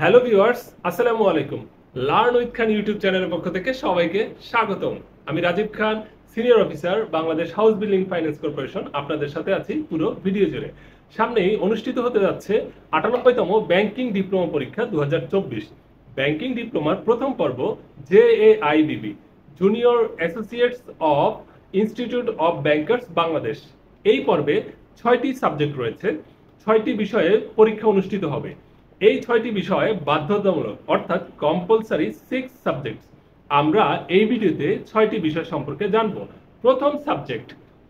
Hello viewers, আসসালামু আলাইকুম। Learn with Khan YouTube চ্যানেলের পক্ষ থেকে সবাইকে স্বাগতম। আমি Rajib Khan, senior officer, Bangladesh house building finance corporation. আপনাদের সাথে আছি পুরো ভিডিও জুড়ে। সামনেই অনুষ্ঠিত হতে যাচ্ছে 98তম ব্যাংকিং ডিপ্লোমা পরীক্ষা 2024। ব্যাংকিং ডিপ্লোমার প্রথম পর্ব JAIBB, junior associates of institute of bankers Bangladesh. এই পর্বে 6টি সাবজেক্ট রয়েছে, 6টি বিষয়ে পরীক্ষা অনুষ্ঠিত হবে। এই 6টি বিষয় বাধ্যতামূলক, অর্থাৎ কম্পালসারি 6 সাবজেক্টস। আমরা এই ভিডিওতে 6টি বিষয় সম্পর্কে জানব। প্রথম subject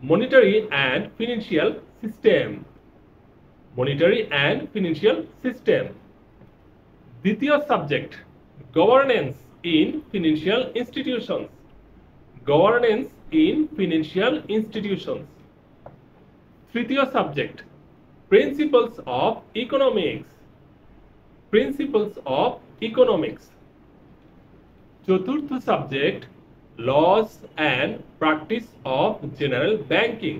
monetary and financial system. Monetary and financial system. দ্বিতীয় subject governance in financial institutions. Governance in financial institutions. তৃতীয় subject principles of economics. Principles of economics. চতুর্থ subject laws and practice of general banking.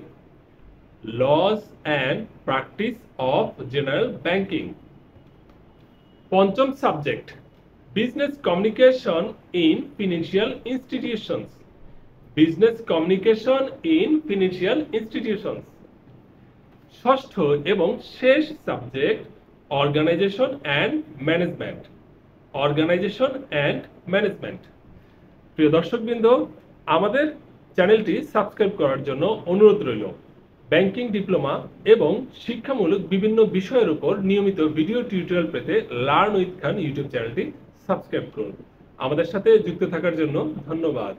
Laws and practice of general banking. পঞ্চম subject business communication in financial institutions. Business communication in financial institutions. ষষ্ঠ এবং শেষ subject organisation and management. Organisation and management. প্রিয় দর্শকবৃন্দ, আমাদের চ্যানেলটি subscribe করার জন্য অনুরোধ রইল। ব্যাংকিং ডিপ্লোমা এবং শিক্ষামূলক বিভিন্ন বিষয়ের উপর নিয়মিত ভিডিও টিউটোরিয়াল পেতে লার্ন উইথ খান ইউটিউব চ্যানেলটি সাবস্ক্রাইব করুন। আমাদের সাথে যুক্ত থাকার জন্য ধন্যবাদ।